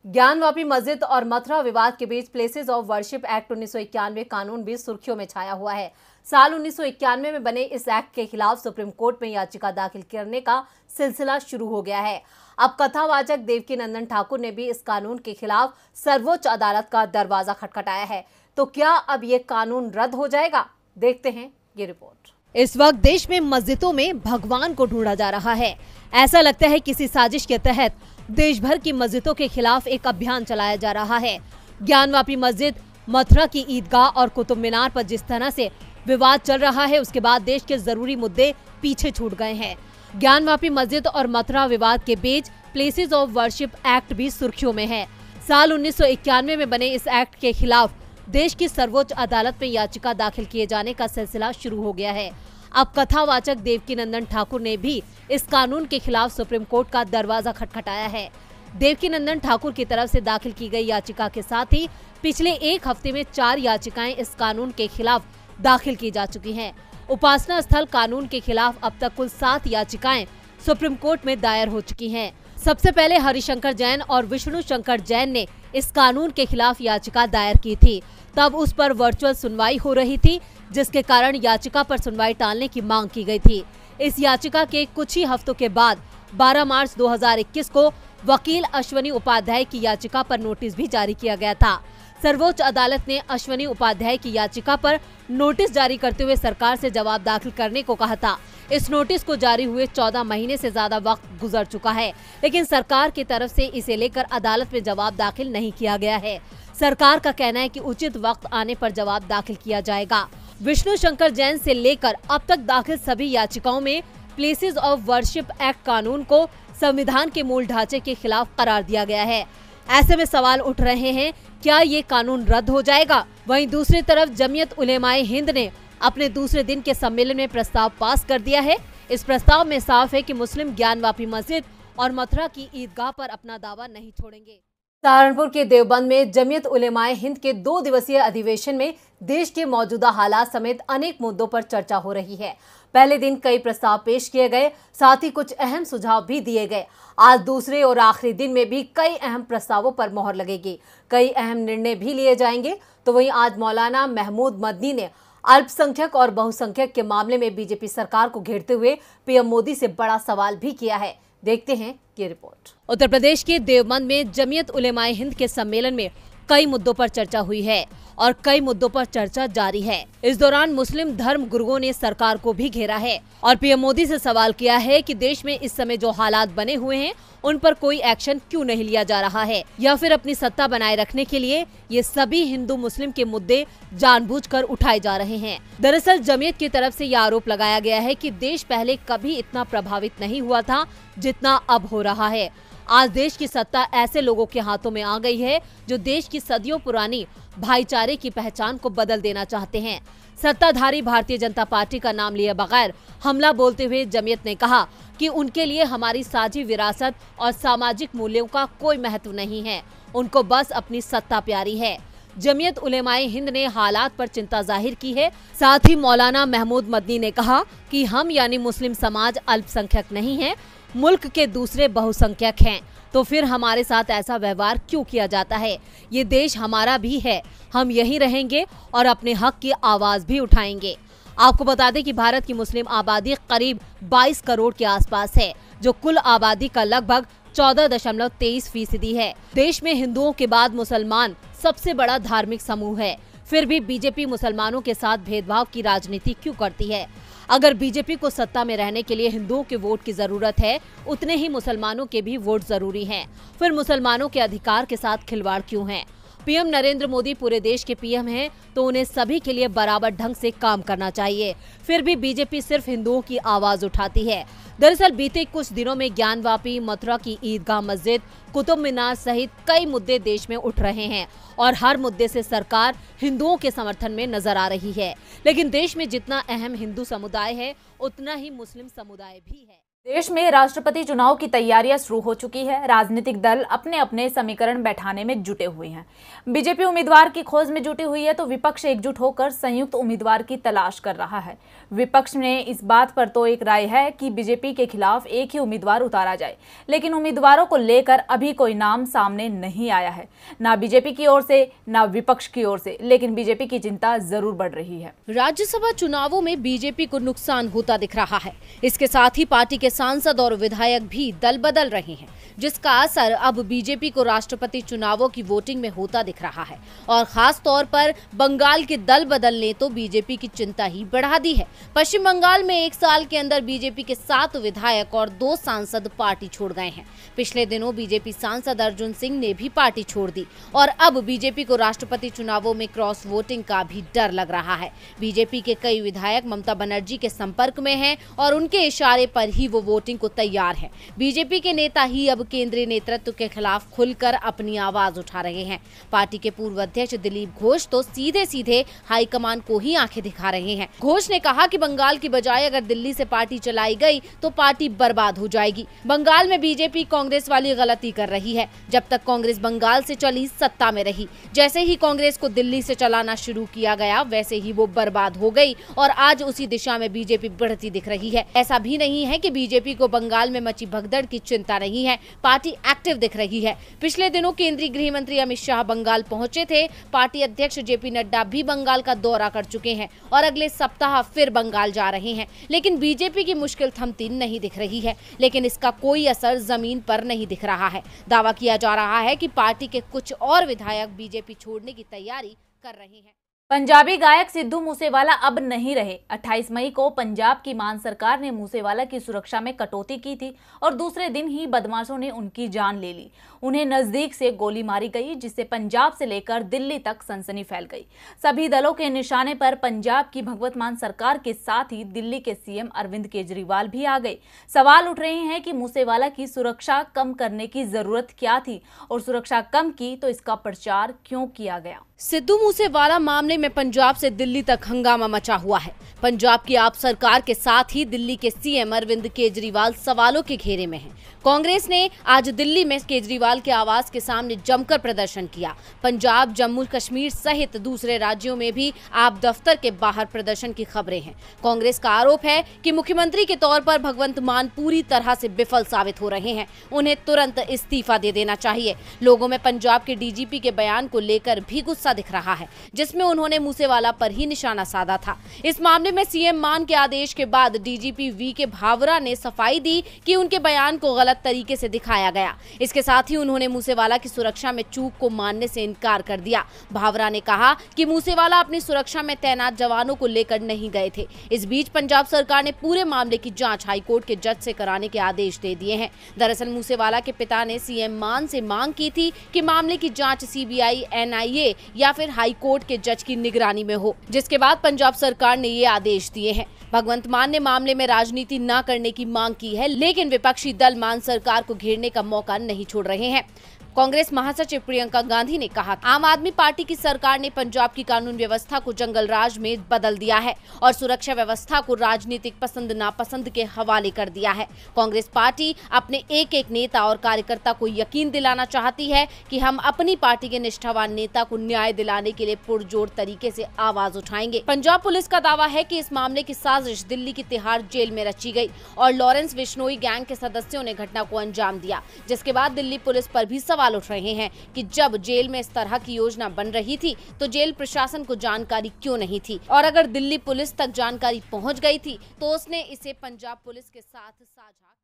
ज्ञानवापी मस्जिद और मथुरा विवाद के बीच प्लेसेस ऑफ वर्शिप एक्ट 1991 कानून भी सुर्खियों में छाया हुआ है। साल 1991 में बने इस एक्ट के खिलाफ सुप्रीम कोर्ट में याचिका दाखिल करने का सिलसिला शुरू हो गया है। अब कथावाचक देवकीनंदन ठाकुर ने भी इस कानून के खिलाफ सर्वोच्च अदालत का दरवाजा खटखटाया है। तो क्या अब ये कानून रद्द हो जाएगा? देखते हैं ये रिपोर्ट। इस वक्त देश में मस्जिदों में भगवान को ढूंढा जा रहा है। ऐसा लगता है किसी साजिश के तहत देश भर की मस्जिदों के खिलाफ एक अभियान चलाया जा रहा है। ज्ञानवापी मस्जिद, मथुरा की ईदगाह और कुतुब मीनार पर जिस तरह से विवाद चल रहा है, उसके बाद देश के जरूरी मुद्दे पीछे छूट गए हैं। ज्ञानवापी मस्जिद और मथुरा विवाद के बीच प्लेसेस ऑफ वर्शिप एक्ट भी सुर्खियों में है। साल 1991 में बने इस एक्ट के खिलाफ देश की सर्वोच्च अदालत में याचिका दाखिल किए जाने का सिलसिला शुरू हो गया है। अब कथावाचक देवकीनंदन ठाकुर ने भी इस कानून के खिलाफ सुप्रीम कोर्ट का दरवाजा खटखटाया है। देवकीनंदन ठाकुर की तरफ से दाखिल की गई याचिका के साथ ही पिछले एक हफ्ते में 4 याचिकाएं इस कानून के खिलाफ दाखिल की जा चुकी हैं। उपासना स्थल कानून के खिलाफ अब तक कुल 7 याचिकाएं सुप्रीम कोर्ट में दायर हो चुकी हैं। सबसे पहले हरिशंकर जैन और विष्णु शंकर जैन ने इस कानून के खिलाफ याचिका दायर की थी। तब उस पर वर्चुअल सुनवाई हो रही थी, जिसके कारण याचिका पर सुनवाई टालने की मांग की गई थी। इस याचिका के कुछ ही हफ्तों के बाद 12 मार्च 2021 को वकील अश्वनी उपाध्याय की याचिका पर नोटिस भी जारी किया गया था। सर्वोच्च अदालत ने अश्वनी उपाध्याय की याचिका पर नोटिस जारी करते हुए सरकार से जवाब दाखिल करने को कहा था। इस नोटिस को जारी हुए 14 महीने से ज्यादा वक्त गुजर चुका है, लेकिन सरकार की तरफ से इसे लेकर अदालत में जवाब दाखिल नहीं किया गया है। सरकार का कहना है कि उचित वक्त आने पर जवाब दाखिल किया जाएगा। विष्णु शंकर जैन से लेकर अब तक दाखिल सभी याचिकाओं में प्लेसेस ऑफ वर्शिप एक्ट कानून को संविधान के मूल ढांचे के खिलाफ करार दिया गया है। ऐसे में सवाल उठ रहे हैं, क्या ये कानून रद्द हो जाएगा? वहीं दूसरी तरफ जमीयत उलेमाए हिंद ने अपने दूसरे दिन के सम्मेलन में प्रस्ताव पास कर दिया है। इस प्रस्ताव में साफ है कि मुस्लिम ज्ञानवापी मस्जिद और मथुरा की ईदगाह पर अपना दावा नहीं छोड़ेंगे। सहारनपुर के देवबंद में जमीयत उलेमाए हिंद के 2 दिवसीय अधिवेशन में देश के मौजूदा हालात समेत अनेक मुद्दों पर चर्चा हो रही है। पहले दिन कई प्रस्ताव पेश किए गए, साथ ही कुछ अहम सुझाव भी दिए गए। आज दूसरे और आखिरी दिन में भी कई अहम प्रस्तावों पर मोहर लगेगी, कई अहम निर्णय भी लिए जाएंगे। तो वहीं आज मौलाना महमूद मदनी ने अल्पसंख्यक और बहुसंख्यक के मामले में बीजेपी सरकार को घेरते हुए पीएम मोदी से बड़ा सवाल भी किया है। देखते हैं ये रिपोर्ट। उत्तर प्रदेश के देवबंद में जमीयत उलेमाए हिंद के सम्मेलन में कई मुद्दों पर चर्चा हुई है और कई मुद्दों पर चर्चा जारी है। इस दौरान मुस्लिम धर्म गुरुओं ने सरकार को भी घेरा है और पीएम मोदी से सवाल किया है कि देश में इस समय जो हालात बने हुए हैं, उन पर कोई एक्शन क्यों नहीं लिया जा रहा है, या फिर अपनी सत्ता बनाए रखने के लिए ये सभी हिंदू मुस्लिम के मुद्दे जानबूझकर उठाए जा रहे हैं। दरअसल जमीयत की तरफ से यह आरोप लगाया गया है कि देश पहले कभी इतना प्रभावित नहीं हुआ था जितना अब हो रहा है। आज देश की सत्ता ऐसे लोगों के हाथों में आ गई है जो देश की सदियों पुरानी भाईचारे की पहचान को बदल देना चाहते हैं। सत्ताधारी भारतीय जनता पार्टी का नाम लिए बगैर हमला बोलते हुए जमीयत ने कहा कि उनके लिए हमारी साझी विरासत और सामाजिक मूल्यों का कोई महत्व नहीं है, उनको बस अपनी सत्ता प्यारी है। जमीयत उलेमाए हिंद ने हालात पर चिंता जाहिर की है। साथ ही मौलाना महमूद मदनी ने कहा कि हम यानी मुस्लिम समाज अल्पसंख्यक नहीं है, मुल्क के दूसरे बहुसंख्यक हैं, तो फिर हमारे साथ ऐसा व्यवहार क्यों किया जाता है? ये देश हमारा भी है, हम यहीं रहेंगे और अपने हक की आवाज भी उठाएंगे। आपको बता दें कि भारत की मुस्लिम आबादी करीब 22 करोड़ के आसपास है, जो कुल आबादी का लगभग 14.23% है। देश में हिंदुओं के बाद मुसलमान सबसे बड़ा धार्मिक समूह है, फिर भी बीजेपी मुसलमानों के साथ भेदभाव की राजनीति क्यों करती है? अगर बीजेपी को सत्ता में रहने के लिए हिंदुओं के वोट की जरूरत है, उतने ही मुसलमानों के भी वोट जरूरी हैं। फिर मुसलमानों के अधिकार के साथ खिलवाड़ क्यों है? पीएम नरेंद्र मोदी पूरे देश के पीएम हैं, तो उन्हें सभी के लिए बराबर ढंग से काम करना चाहिए। फिर भी बीजेपी सिर्फ हिंदुओं की आवाज उठाती है। दरअसल बीते कुछ दिनों में ज्ञानवापी, मथुरा की ईदगाह मस्जिद, कुतुब मीनार सहित कई मुद्दे देश में उठ रहे हैं और हर मुद्दे से सरकार हिंदुओं के समर्थन में नजर आ रही है। लेकिन देश में जितना अहम हिंदू समुदाय है, उतना ही मुस्लिम समुदाय भी है। देश में राष्ट्रपति चुनाव की तैयारियां शुरू हो चुकी है। राजनीतिक दल अपने अपने समीकरण बैठाने में जुटे हुए हैं। बीजेपी उम्मीदवार की खोज में जुटी हुई है तो विपक्ष एकजुट होकर संयुक्त उम्मीदवार की तलाश कर रहा है। विपक्ष में इस बात पर तो एक राय है कि बीजेपी के खिलाफ एक ही उम्मीदवार उतारा जाए, लेकिन उम्मीदवारों को लेकर अभी कोई नाम सामने नहीं आया है, ना बीजेपी की ओर से ना विपक्ष की ओर से। लेकिन बीजेपी की चिंता जरूर बढ़ रही है। राज्यसभा चुनावों में बीजेपी को नुकसान होता दिख रहा है। इसके साथ ही पार्टी के सांसद और विधायक भी दल बदल रहे हैं, जिसका असर अब बीजेपी को राष्ट्रपति चुनावों की वोटिंग में होता दिख रहा है। और खास तौर पर बंगाल के दल बदल ने तो बीजेपी की चिंता ही बढ़ा दी है। पश्चिम बंगाल में एक साल के अंदर बीजेपी के 7 विधायक और 2 सांसद पार्टी छोड़ गए हैं। पिछले दिनों बीजेपी सांसद अर्जुन सिंह ने भी पार्टी छोड़ दी और अब बीजेपी को राष्ट्रपति चुनावों में क्रॉस वोटिंग का भी डर लग रहा है। बीजेपी के कई विधायक ममता बनर्जी के संपर्क में हैं और उनके इशारे पर ही वो वोटिंग को तैयार है। बीजेपी के नेता ही अब केंद्रीय नेतृत्व के खिलाफ खुलकर अपनी आवाज उठा रहे हैं। पार्टी के पूर्व अध्यक्ष दिलीप घोष तो सीधे सीधे हाईकमान को ही आंखें दिखा रहे हैं। घोष ने कहा कि बंगाल की बजाय अगर दिल्ली से पार्टी चलाई गई तो पार्टी बर्बाद हो जाएगी। बंगाल में बीजेपी कांग्रेस वाली गलती कर रही है। जब तक कांग्रेस बंगाल से चली, सत्ता में रही, जैसे ही कांग्रेस को दिल्ली से चलाना शुरू किया गया वैसे ही वो बर्बाद हो गई और आज उसी दिशा में बीजेपी बढ़ती दिख रही है। ऐसा भी नहीं है कि बीजेपी को बंगाल में मची भगदड़ की चिंता नहीं है। पार्टी एक्टिव दिख रही है। पिछले दिनों केंद्रीय गृह मंत्री अमित शाह बंगाल पहुंचे थे। पार्टी अध्यक्ष जेपी नड्डा भी बंगाल का दौरा कर चुके हैं और अगले सप्ताह फिर बंगाल जा रहे हैं। लेकिन बीजेपी की मुश्किल थमती नहीं दिख रही है, लेकिन इसका कोई असर जमीन पर नहीं दिख रहा है। दावा किया जा रहा है कि पार्टी के कुछ और विधायक बीजेपी छोड़ने की तैयारी कर रहे हैं। पंजाबी गायक सिद्धू मूसेवाला अब नहीं रहे। 28 मई को पंजाब की मान सरकार ने मूसेवाला की सुरक्षा में कटौती की थी और दूसरे दिन ही बदमाशों ने उनकी जान ले ली। उन्हें नजदीक से गोली मारी गई, जिससे पंजाब से लेकर दिल्ली तक सनसनी फैल गई। सभी दलों के निशाने पर पंजाब की भगवत मान सरकार के साथ ही दिल्ली के सीएम अरविंद केजरीवाल भी आ गए। सवाल उठ रहे हैं कि मूसेवाला की सुरक्षा कम करने की जरूरत क्या थी और सुरक्षा कम की तो इसका प्रचार क्यों किया गया। सिद्धू मूसेवाला मामले में पंजाब से दिल्ली तक हंगामा मचा हुआ है। पंजाब की आप सरकार के साथ ही दिल्ली के सीएम अरविंद केजरीवाल सवालों के घेरे में हैं। कांग्रेस ने आज दिल्ली में केजरीवाल के आवास के सामने जमकर प्रदर्शन किया। पंजाब, जम्मू कश्मीर सहित दूसरे राज्यों में भी आप दफ्तर के बाहर प्रदर्शन की खबरें हैं। कांग्रेस का आरोप है कि मुख्यमंत्री के तौर पर भगवंत मान पूरी तरह से विफल साबित हो रहे हैं। उन्हें तुरंत इस्तीफा दे देना चाहिए। लोगों में पंजाब के डीजीपी के बयान को लेकर भी गुस्सा दिख रहा है, जिसमें उन्होंने मूसेवाला पर ही निशाना साधा था। इस मामले में सीएम मान के आदेश के बाद डीजीपी वी के भावरा ने सफाई दी कि उनके बयान को गलत तरीके से दिखाया गया। इसके साथ ही उन्होंने मूसेवाला की सुरक्षा में चूक को मानने से इनकार कर दिया। भावरा ने कहा कि मूसेवाला अपनी सुरक्षा में तैनात जवानों को लेकर नहीं गए थे। इस बीच पंजाब सरकार ने पूरे मामले की जांच हाईकोर्ट के जज से कराने के आदेश दे दिए हैं। दरअसल मूसेवाला के पिता ने सीएम मान से मांग की थी कि मामले की जांच सीबीआई, एनआईए या फिर हाई कोर्ट के जज की निगरानी में हो, जिसके बाद पंजाब सरकार ने ये आदेश दिए हैं। भगवंत मान ने मामले में राजनीति न करने की मांग की है, लेकिन विपक्षी दल मान सरकार को घेरने का मौका नहीं छोड़ रहे हैं। कांग्रेस महासचिव प्रियंका गांधी ने कहा, आम आदमी पार्टी की सरकार ने पंजाब की कानून व्यवस्था को जंगल राज में बदल दिया है और सुरक्षा व्यवस्था को राजनीतिक पसंद नापसंद के हवाले कर दिया है। कांग्रेस पार्टी अपने एक एक नेता और कार्यकर्ता को यकीन दिलाना चाहती है कि हम अपनी पार्टी के निष्ठावान नेता को न्याय दिलाने के लिए पुरजोर तरीके से आवाज उठाएंगे। पंजाब पुलिस का दावा है कि इस मामले की साजिश दिल्ली की तिहाड़ जेल में रची गई और लॉरेंस बिश्नोई गैंग के सदस्यों ने घटना को अंजाम दिया, जिसके बाद दिल्ली पुलिस पर भी सवाल उठ रहे हैं कि जब जेल में इस तरह की योजना बन रही थी तो जेल प्रशासन को जानकारी क्यों नहीं थी, और अगर दिल्ली पुलिस तक जानकारी पहुंच गई थी तो उसने इसे पंजाब पुलिस के साथ साझा